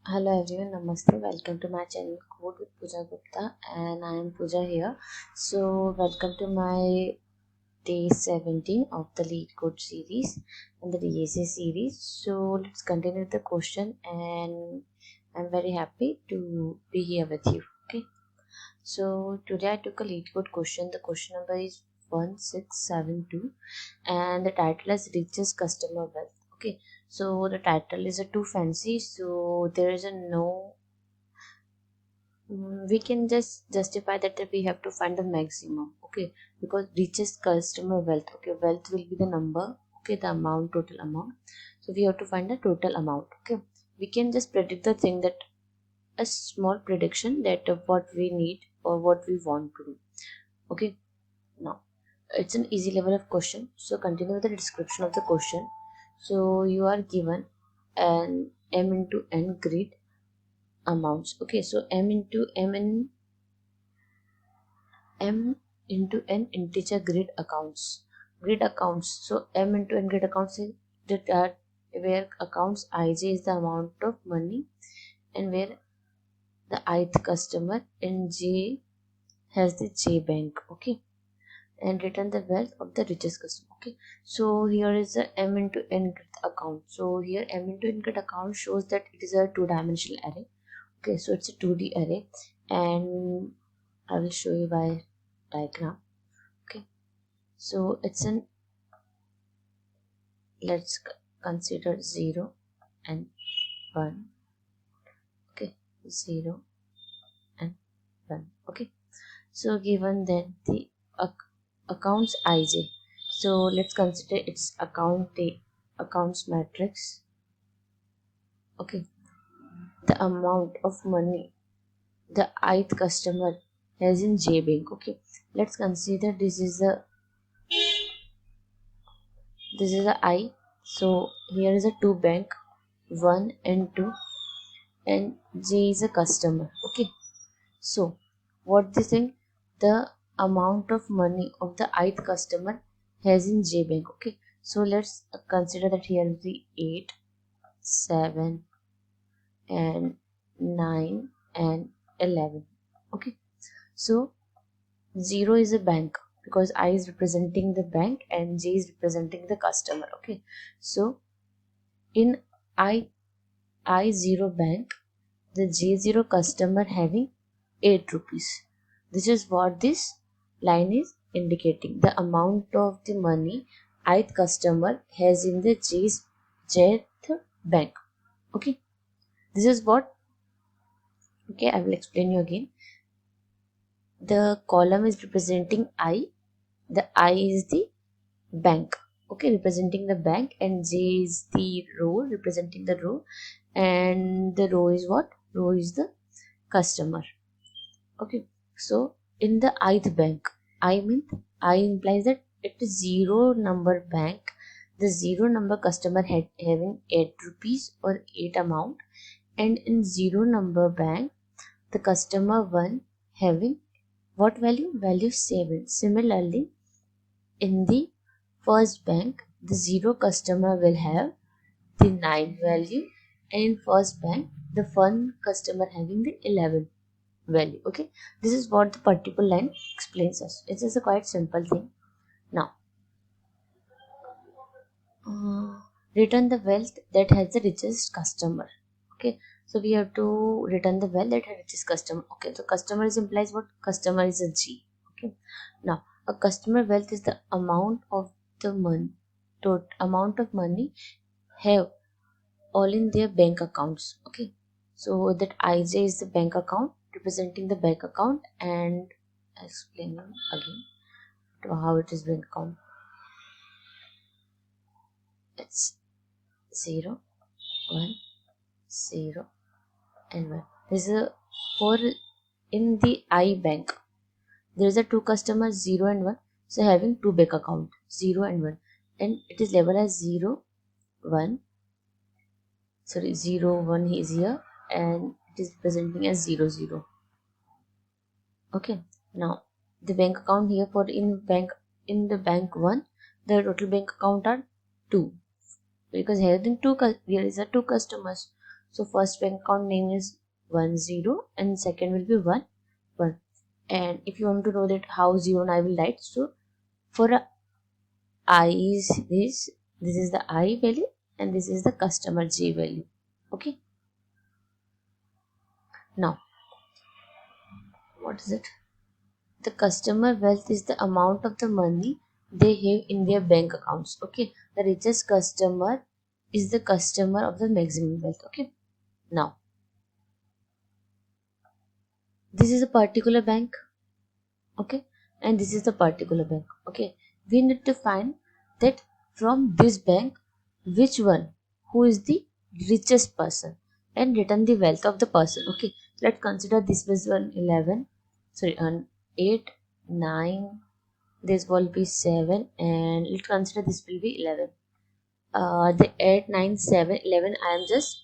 Hello everyone, Namaste. Welcome to my channel Code with Pooja Gupta, and I am Pooja here. So, welcome to my day 17 of the LeetCode series and the DAC series. So, let's continue with the question, and I'm very happy to be here with you. Okay, so today I took a LeetCode question. The question number is 1672, and the title is Richest Customer Wealth. Okay, so the title is a too fancy, so there is a no. We can just justify that we have to find the maximum. Okay, because richest customer wealth. Okay, wealth will be the number. Okay, the amount, total amount. So we have to find the total amount. Okay, we can just predict the thing, that a small prediction that of what we need or what we want to do. Okay, now it's an easy level of question. So continue with the description of the question. So you are given an m into n grid amounts. Okay, so m into n integer grid accounts. So m into n grid accounts is that where accounts ij is the amount of money, and where the ith customer in j has the j bank. Okay, and return the wealth of the richest customer. Okay, so here is the m into n grid account. So here m into n grid account shows that it is a two-dimensional array. Okay, so it's a 2D array, and I will show you by diagram. Okay, so it's an, let's consider 0 and 1. Okay, 0 and 1. Okay, so given then the accounts ij, so let's consider its accounts matrix. Okay, the amount of money the ith customer has in j bank. Okay, let's consider this is a I. So here is a two bank, 1 and 2, and J is a customer. Okay, so what this thing, the amount of money of the ith customer has in J bank. Okay, so let's consider that here is the 8, 7, and 9 and 11. Okay, so 0 is a bank, because I is representing the bank and J is representing the customer. Okay, so in I0 bank, the J0 customer having 8 rupees. This is what this line is indicating, the amount of the money ith customer has in the Jth bank. Okay, this is what. Okay, I will explain you again. The column is representing I, the I is the bank. Okay, representing the bank, and J is the row representing the row, and the row is what? Row is the customer. Okay, so in the ith bank, I mean I implies that it is 0 number bank, the 0 number customer having 8 rupees or 8 amount, and in 0 number bank the customer 1 having what value? Value 7. Similarly, in the first bank, the 0 customer will have the 9 value, and in first bank the 1 customer having the 11 value. Okay, this is what the particular line explains us. It is a quite simple thing. Now return the wealth that has the richest customer. Okay, so we have to return the wealth that has richest customer. Okay, so customer is implies what? Customer is a G. Okay, now a customer wealth is the amount of the money, amount of money have all in their bank accounts. Okay, so that ij is the bank account representing the bank account, and I'll explain again to how it is bank account. It's 0, 1, 0 and 1. There's a for in the I bank, there is a two customers 0 and 1, so having two bank account 0 and 1, and it is labeled as 0 1, sorry 0 1 is here, and it is presenting as 0 0. Okay, now the bank account here for in the bank 1, the total bank account are 2, because here there is a two customers, So first bank account name is 10 and second will be 1. And if you want to know that how 0 and I will write, so for a I is this is the I value and this is the customer J value. Okay. Now what is it? The customer wealth is the amount of the money they have in their bank accounts. Okay. The richest customer is the customer of the maximum wealth. Okay. Now this is a particular bank. Okay, and this is the particular bank. Okay, we need to find that from this bank which one who is the richest person and return the wealth of the person. Okay, let's consider this was one 11, sorry, 8, 9, this will be 7, and let's consider this will be 11. The 8, 9, 7, 11 I am just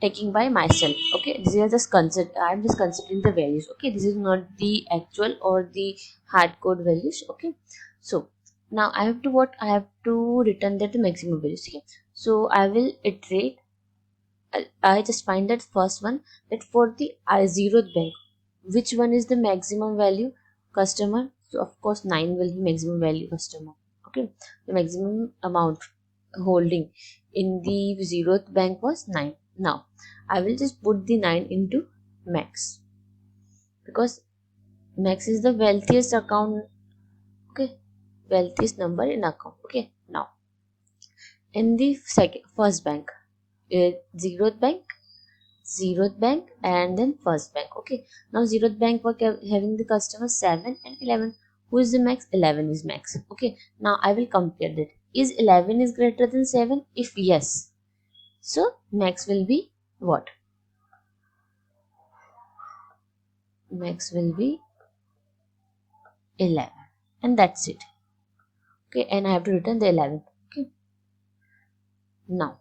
taking by myself. Okay, this is just consider, I'm just considering the values. Okay, this is not the actual or the hard code values. Okay, so now I have to what I have to return that the maximum values. Okay, so I will iterate. I just find that first one, that for the I zeroth bank, which one is the maximum value customer. So of course 9 will be maximum value customer. Okay, the maximum amount holding in the zeroth bank was 9. Now I will just put the 9 into max, because max is the wealthiest account. Okay, wealthiest number in account. Okay, now in the first bank, zeroth bank, zeroth bank, and then first bank. Okay, now zeroth bank were having the customer 7 and 11. Who is the max? 11 is max. Okay, now I will compare that. Is 11 is greater than 7? If yes, so max will be what? Max will be 11, and that's it. Okay, and I have to return the 11. Okay, now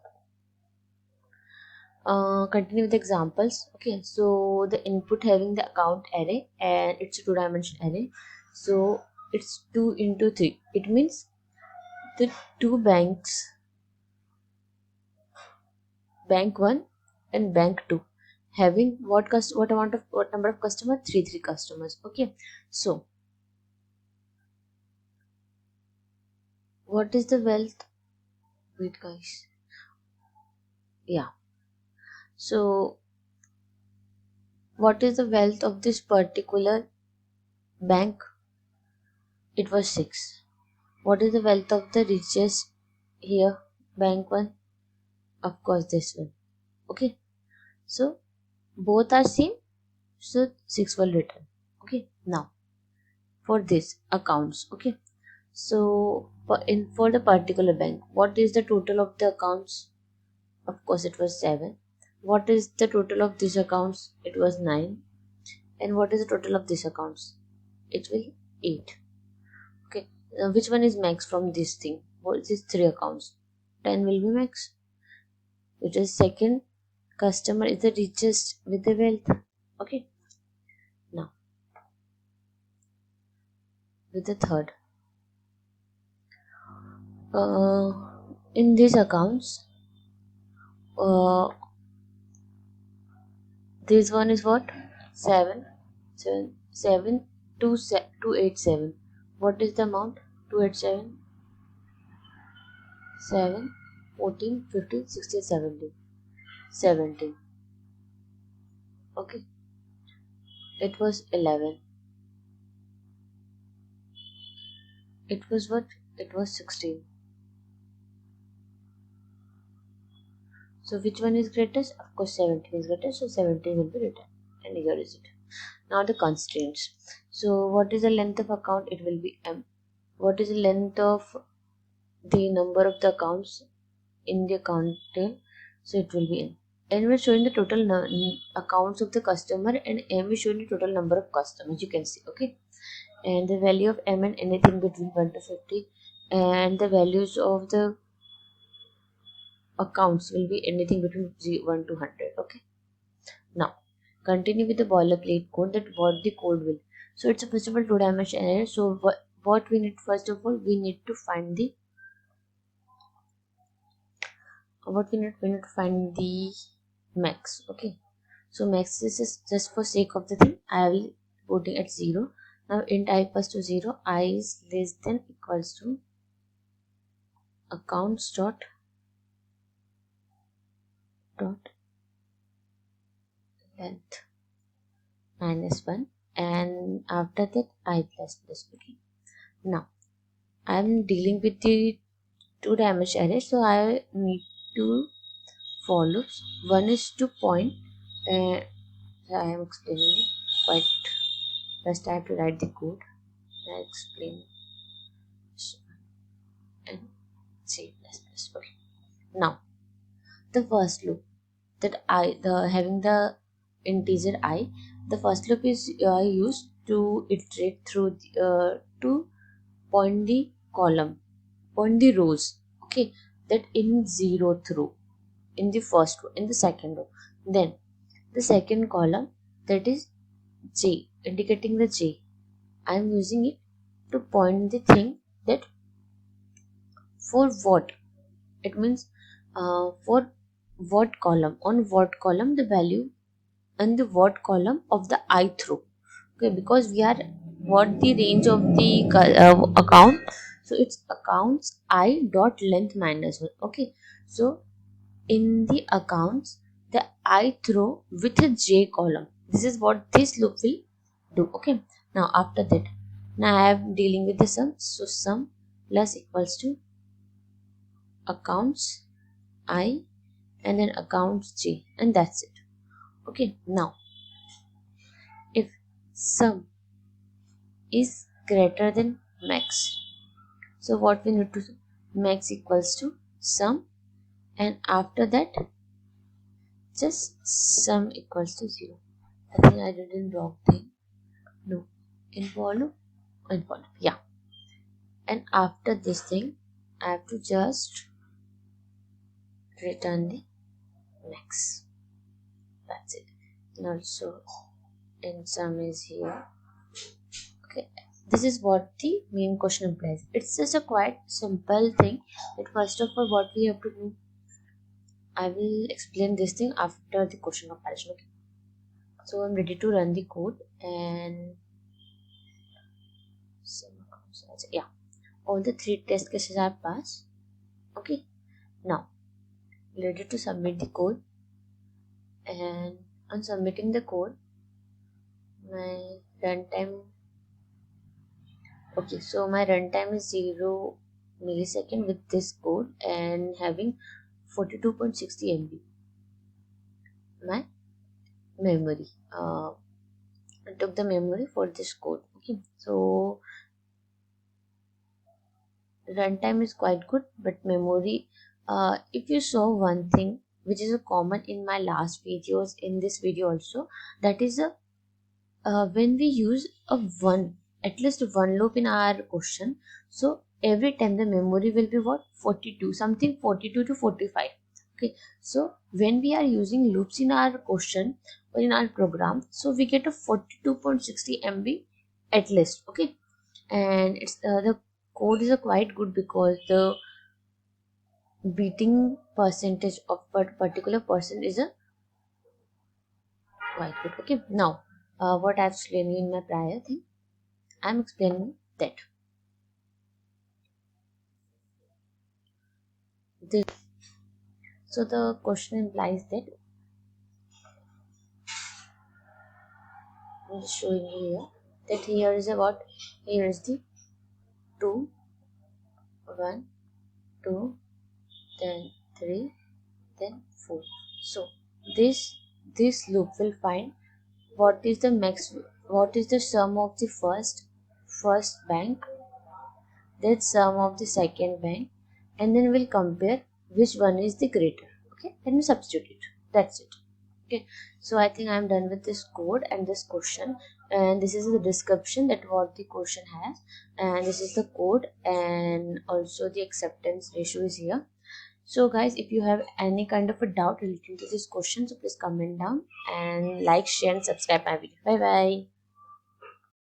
continue with examples. Okay, so the input having the account array and it's a two-dimension array, so it's 2 into 3. It means the two banks, bank 1 and bank 2, having what amount of what number of customers? 3 customers. Okay, so what is the wealth? Wait guys, yeah, so what is the wealth of this particular bank? It was 6. What is the wealth of the richest here? Bank 1? Of course, this one. Okay. So, both are same. So, 6 will return. Okay. Now, for this accounts. Okay. So, for the particular bank, what is the total of the accounts? Of course, it was 7. What is the total of these accounts? It was 9. And what is the total of these accounts? It will 8. Okay, which one is max from this thing? What is these 3 accounts? 10 will be max. Which is second customer is the richest with the wealth. Okay, now with the third. Uh, in these accounts, uh, this one is what? 7, 7, 7, 287. What is the amount? 287, 7, 14, 15, 16, 17. 17. Okay, it was 11. It was what? It was 16. So which one is greatest? Of course 17 is greatest, so 17 will be written. And here is it. Now the constraints. So what is the length of account? It will be M. What is the length of the number of the accounts in the account tail? So it will be N. N will showing the total accounts of the customer, and M is showing the total number of customers. You can see. Okay. And the value of M and anything between 1 to 50, and the values of the accounts will be anything between 1 to 100. Okay, now continue with the boilerplate code, that what the code will. So it's a first of all two-dimensional array. So what we need, first of all we need to find the what we need to find the max. Okay, so max is just for sake of the thing, I will putting at 0. Now int I equals to 0, I is less than equals to accounts dot length minus 1, and after that I plus plus. Okay, now I'm dealing with the two-dimensional array, so I need to for loops. One is to point, and I am explaining it quite. First, I have to write the code. I explain and C plus plus. Okay. Now the first loop that having the integer I, the first loop is used to iterate through to point the column, point the rows. Okay, that in zeroth row, in the first row, in the second row, then the second column, that is J, indicating the J. I am using it to point the thing that for what, it means for what column, on what column the value, and the what column of the ith row. Okay, because we are what the range of the account, so it's accounts I dot length minus 1. Okay, so in the accounts, the ith row with a j column, this is what this loop will do. Okay, now after that, now I am dealing with the sum, so sum plus equals to accounts I and then accounts j, and that's it. Okay, now if sum is greater than max, so what we need to do, max equals to sum, and after that just sum equals to 0. I think I did the wrong thing. No, in volume, yeah. And after this thing, I have to just return the max. That's it. And also, in sum is here. Okay, this is what the main question implies. It's just a quite simple thing. That first of all, what we have to do, I will explain this thing after the question comparison. Okay, so I'm ready to run the code, and yeah, all the 3 test cases are passed. Okay, now ready to submit the code, and on submitting the code, my runtime, okay, so my runtime is 0 millisecond with this code and having 42.60 MB my memory. I took the memory for this code. Okay, so runtime is quite good, but memory, if you saw one thing which is a common in my last videos, in this video also, that is a when we use a one, at least one loop in our question, so every time the memory will be what, 42 something, 42 to 45. Okay, so when we are using loops in our question or in our program, so we get a 42.60 MB at least. Okay, and it's the code is a quite good because the beating percentage of particular person is a quite good. Okay, now what I've explained in my prior thing, I'm explaining that this, so the question implies that, I'm just showing you here, that here is about, here is the 2 1 2, then 3, then 4. So this loop will find what is the max, what is the sum of the first bank, then sum of the second bank, and then we'll compare which one is the greater. Okay, then we substitute it. That's it. Okay, so I think I'm done with this code and this question, and this is the description that what the question has, and this is the code, and also the acceptance ratio is here. So guys, if you have any kind of a doubt relating to this question, so please comment down and like, share and subscribe my video. Bye bye.